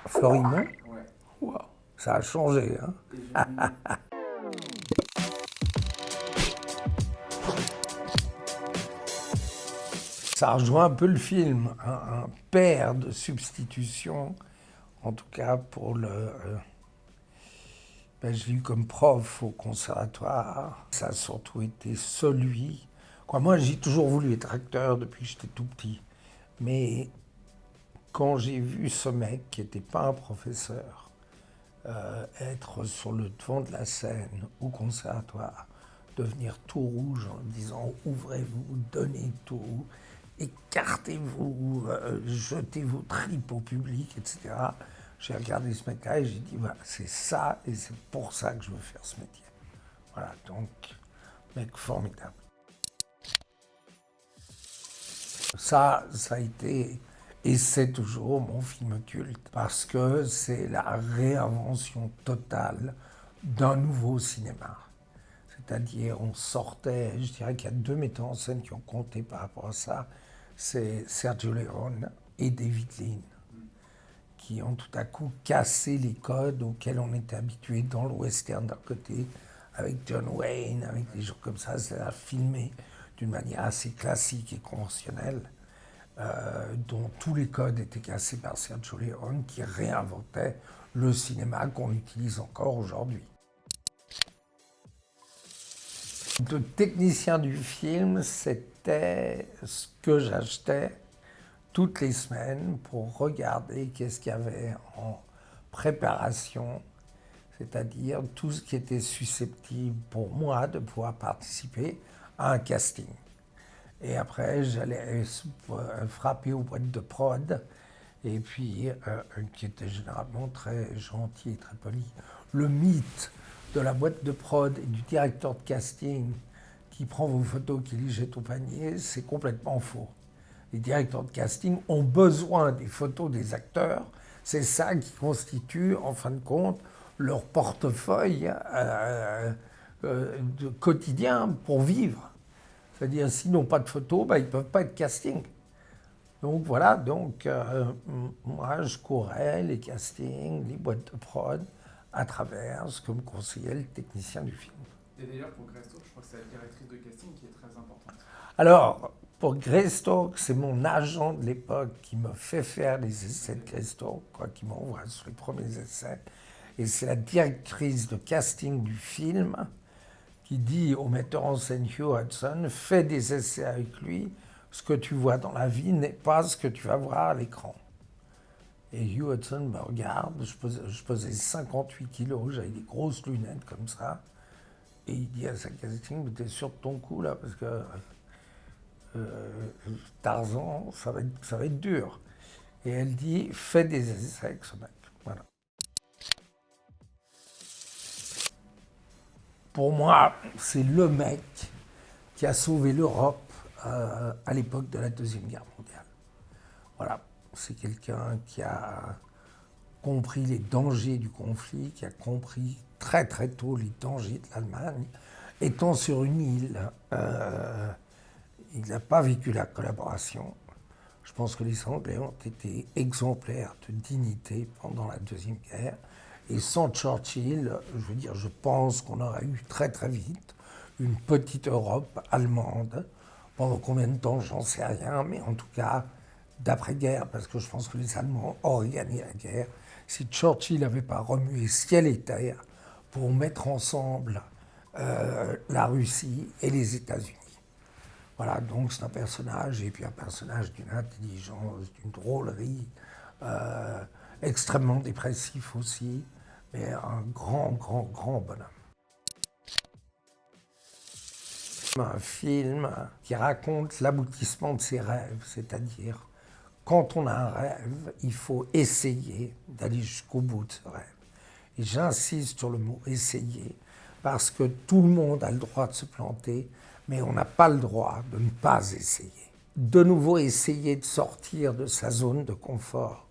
Florimond, Ouais. wow, ça a changé. Hein. Et j'ai vu- Ça rejoint un peu le film, un père de substitution, en tout cas pour le... je l'ai eu comme prof au conservatoire. Ça a surtout été celui... Quoi, moi, j'ai toujours voulu être acteur depuis que j'étais tout petit. Mais quand j'ai vu ce mec qui n'était pas un professeur être sur le devant de la scène au conservatoire, devenir tout rouge en disant ouvrez-vous, donnez tout, écartez-vous, jetez vos tripes au public, etc. J'ai regardé ce mec-là et j'ai dit voilà, c'est ça et c'est pour ça que je veux faire ce métier. Voilà, donc, mec formidable. Ça a été et c'est toujours mon film culte parce que c'est la réinvention totale d'un nouveau cinéma. C'est-à-dire, on sortait, je dirais qu'il y a deux metteurs en scène qui ont compté par rapport à ça, c'est Sergio Leone et David Lean, qui ont tout à coup cassé les codes auxquels on était habitué dans le western d'un côté, avec John Wayne, avec des gens comme ça, c'est-à-dire filmé d'une manière assez classique et conventionnelle, dont tous les codes étaient cassés par Sergio Leone, qui réinventait le cinéma qu'on utilise encore aujourd'hui. Le technicien du film, c'était ce que j'achetais toutes les semaines pour regarder qu'est-ce qu'il y avait en préparation, c'est-à-dire tout ce qui était susceptible pour moi de pouvoir participer à un casting. Et après, j'allais frapper aux boîtes de prod, et puis, qui était généralement très gentil et très poli. Le mythe de la boîte de prod et du directeur de casting qui prend vos photos, qui les jette au panier, c'est complètement faux. Les directeurs de casting ont besoin des photos des acteurs. C'est ça qui constitue, en fin de compte, leur portefeuille de quotidien pour vivre. C'est-à-dire, s'ils n'ont pas de photos, ils ne peuvent pas être casting. Donc voilà, moi je courais les castings, les boîtes de prod, à travers ce que me conseillait le technicien du film. Et d'ailleurs, pour Greystoke, je crois que c'est la directrice de casting qui est très importante. Alors, pour Greystoke, c'est mon agent de l'époque qui me fait faire les essais de Greystoke, qui m'envoie sur les premiers essais. Et c'est la directrice de casting du film qui dit au metteur en scène Hugh Hudson, fais des essais avec lui, ce que tu vois dans la vie n'est pas ce que tu vas voir à l'écran. Et Hugh Hudson me regarde, je pesais 58 kilos, j'avais des grosses lunettes comme ça, et il dit à sa casting, mais t'es sûr de ton coup là, parce que Tarzan, ça va être dur. Et elle dit, fais des essais avec ce mec. Voilà. Pour moi, c'est le mec qui a sauvé l'Europe à l'époque de la Deuxième Guerre mondiale. Voilà, c'est quelqu'un qui a compris les dangers du conflit, qui a compris très très tôt les dangers de l'Allemagne. Étant sur une île, il n'a pas vécu la collaboration. Je pense que les Anglais ont été exemplaires de dignité pendant la Deuxième Guerre. Et sans Churchill, je veux dire, je pense qu'on aurait eu très très vite une petite Europe allemande. Pendant combien de temps, j'en sais rien, mais en tout cas, d'après-guerre, parce que je pense que les Allemands auraient gagné la guerre, si Churchill n'avait pas remué ciel et terre pour mettre ensemble la Russie et les États-Unis. Voilà, donc c'est un personnage, et puis un personnage d'une intelligence, d'une drôlerie, extrêmement dépressif aussi, mais un grand, grand, grand bonhomme. Un film qui raconte l'aboutissement de ses rêves, c'est-à-dire quand on a un rêve, il faut essayer d'aller jusqu'au bout de ce rêve. Et j'insiste sur le mot essayer, parce que tout le monde a le droit de se planter, mais on n'a pas le droit de ne pas essayer. De nouveau, essayer de sortir de sa zone de confort,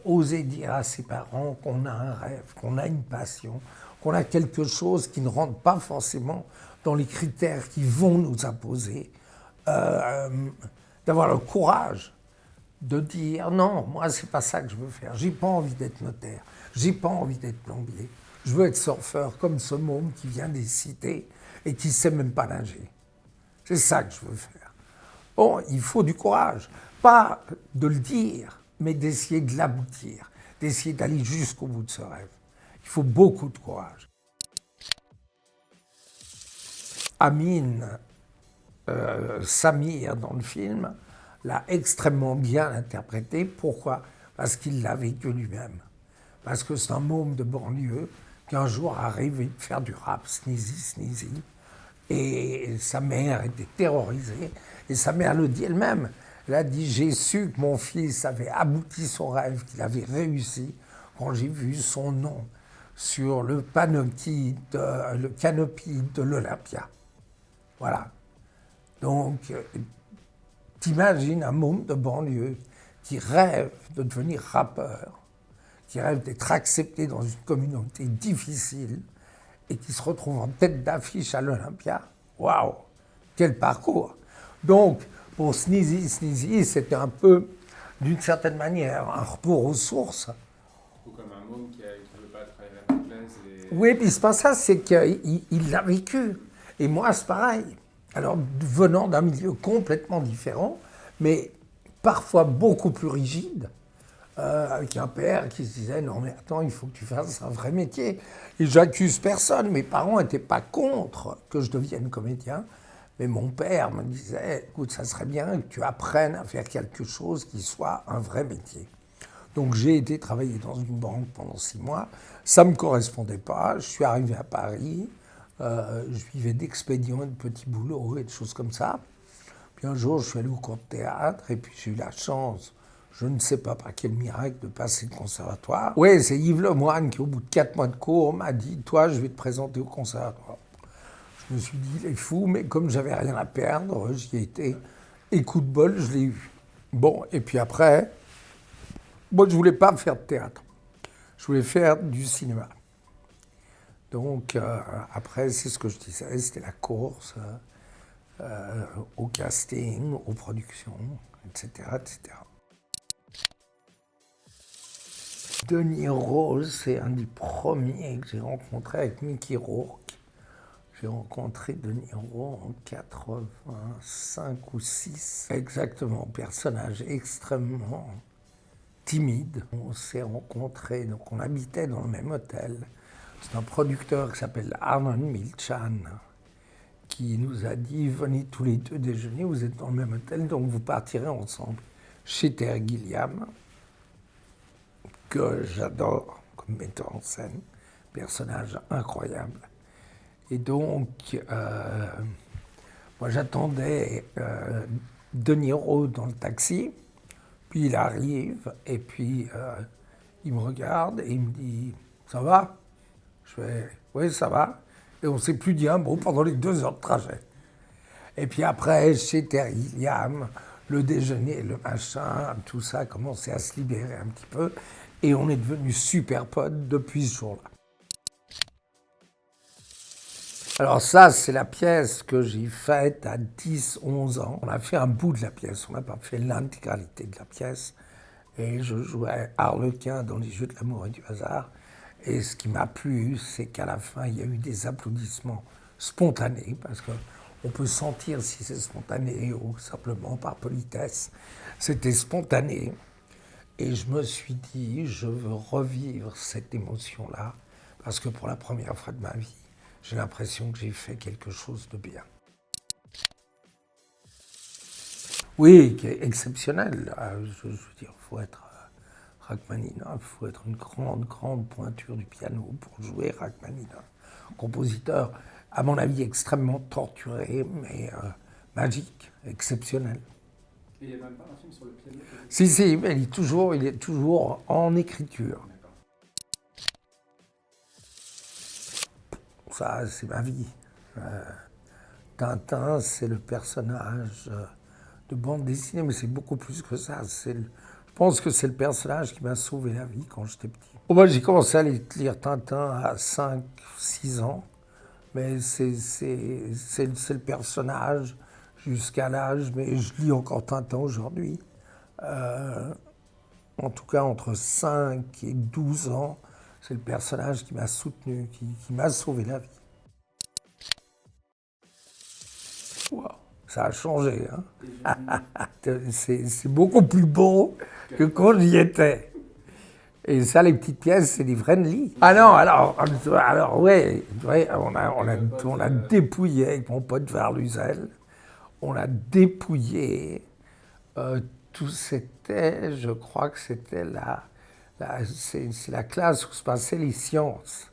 oser dire à ses parents qu'on a un rêve, qu'on a une passion, qu'on a quelque chose qui ne rentre pas forcément dans les critères qui vont nous imposer, d'avoir le courage de dire non, moi c'est pas ça que je veux faire. J'ai pas envie d'être notaire, j'ai pas envie d'être plombier. Je veux être surfeur comme ce môme qui vient des cités et qui sait même pas nager. C'est ça que je veux faire. Bon, il faut du courage, pas de le dire, mais d'essayer de l'aboutir, d'essayer d'aller jusqu'au bout de ce rêve. Il faut beaucoup de courage. Amin Samir dans le film l'a extrêmement bien interprété. Pourquoi? Parce qu'il l'a vécu lui-même. Parce que c'est un môme de banlieue qui un jour a rêvé de faire du rap, Sneezy, Sneezy. Et sa mère était terrorisée. Et sa mère le dit elle-même. Elle a dit, j'ai su que mon fils avait abouti son rêve, qu'il avait réussi, quand j'ai vu son nom sur le canopy de l'Olympia. Voilà. Donc, t'imagines un môme de banlieue qui rêve de devenir rappeur, qui rêve d'être accepté dans une communauté difficile et qui se retrouve en tête d'affiche à l'Olympia. Waouh, quel parcours! Donc, pour Sneezy, c'était un peu, d'une certaine manière, un retour aux sources. Ou comme un môme qui ne veut pas travailler à la place. Oui, puis c'est pas ça, c'est qu'il l'a vécu. Et moi, c'est pareil. Alors, venant d'un milieu complètement différent, mais parfois beaucoup plus rigide, avec un père qui se disait « Non mais attends, il faut que tu fasses un vrai métier ». Et j'accuse personne, mes parents n'étaient pas contre que je devienne comédien, mais mon père me disait « Écoute, ça serait bien que tu apprennes à faire quelque chose qui soit un vrai métier ». Donc j'ai été travailler dans une banque pendant 6 mois, ça ne me correspondait pas, je suis arrivé à Paris, je vivais d'expédients et de petits boulots et de choses comme ça. Puis un jour, je suis allé au cours de théâtre et puis j'ai eu la chance, je ne sais pas par quel miracle, de passer le conservatoire. Oui, c'est Yves Lemoine qui, au bout de 4 mois de cours, m'a dit « Toi, je vais te présenter au conservatoire ». Je me suis dit « Il est fou », mais comme j'avais rien à perdre, j'y ai été. Et coup de bol, je l'ai eu. Bon, et puis après, moi, je ne voulais pas faire de théâtre. Je voulais faire du cinéma. Donc, après, c'est ce que je disais, c'était la course au casting, aux productions, etc., etc. De Niro, c'est un des premiers que j'ai rencontré avec Mickey Rourke. J'ai rencontré De Niro en 85 ou 6. Exactement, personnage extrêmement timide. On s'est rencontrés, donc on habitait dans le même hôtel. C'est un producteur qui s'appelle Arnon Milchan qui nous a dit « Venez tous les deux déjeuner, vous êtes dans le même hôtel, donc vous partirez ensemble » chez Terry Gilliam, que j'adore comme metteur en scène, personnage incroyable. Et donc, moi j'attendais De Niro dans le taxi, puis il arrive, et puis il me regarde et il me dit « Ça va ?» Je fais « Oui, ça va ». Et on ne s'est plus dit un mot pendant les 2 heures de trajet. Et puis après, chez Terry Gilliam, le déjeuner, le machin, tout ça a commencé à se libérer un petit peu. Et on est devenus super potes depuis ce jour-là. Alors ça, c'est la pièce que j'ai faite à 10-11 ans. On a fait un bout de la pièce, on n'a pas fait l'intégralité de la pièce. Et je jouais Harlequin dans Les Jeux de l'amour et du hasard. Et ce qui m'a plu, c'est qu'à la fin, il y a eu des applaudissements spontanés, parce qu'on peut sentir si c'est spontané ou simplement par politesse. C'était spontané. Et je me suis dit, je veux revivre cette émotion-là, parce que pour la première fois de ma vie, j'ai l'impression que j'ai fait quelque chose de bien. Oui, qui est exceptionnel. Je veux dire, il faut être Rachmaninoff, il faut être une grande pointure du piano pour jouer Rachmaninoff. Compositeur, à mon avis, extrêmement torturé, mais magique, exceptionnel. Et il n'y a même pas un film sur le piano? Si, mais il est toujours en écriture. Ça, c'est ma vie. Tintin, c'est le personnage de bande dessinée, mais c'est beaucoup plus que ça. Je pense que c'est le personnage qui m'a sauvé la vie quand j'étais petit. Moi, j'ai commencé à lire Tintin à 5-6 ans, mais c'est le personnage jusqu'à l'âge, mais je lis encore Tintin aujourd'hui. En tout cas, entre 5 et 12 ans, c'est le personnage qui m'a soutenu, qui m'a sauvé la vie. Wow, ça a changé, hein. C'est beaucoup plus beau que quand j'y étais. Et ça, les petites pièces, c'est des vrais lits. Ah non, alors ouais, on a dépouillé avec mon pote Varluzel. On a dépouillé. Tout c'était, je crois que c'était c'est la classe où se passaient les sciences.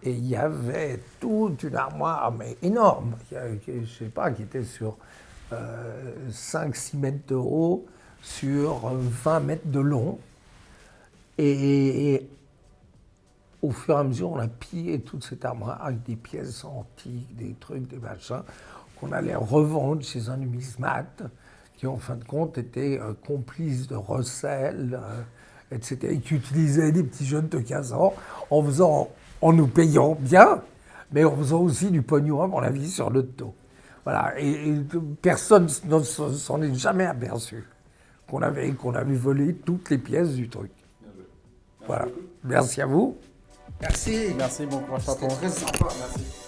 Et il y avait toute une armoire, mais énorme, je ne sais pas, qui était sur 5-6 mètres de haut, sur 20 mètres de long. Et au fur et à mesure, on a pillé toute cette armoire avec des pièces antiques, des trucs, des machins, qu'on allait revendre chez un numismate, qui en fin de compte était complice de recel, etc., et qui utilisait des petits jeunes de 15 ans en nous payant bien, mais en faisant aussi du pognon, à mon avis, sur le dos. Voilà, et personne ne s'en est jamais aperçu qu'on avait volé toutes les pièces du truc. Voilà. Merci à vous. Merci. Merci, bon courage, C'était Papon. très sympa. Merci.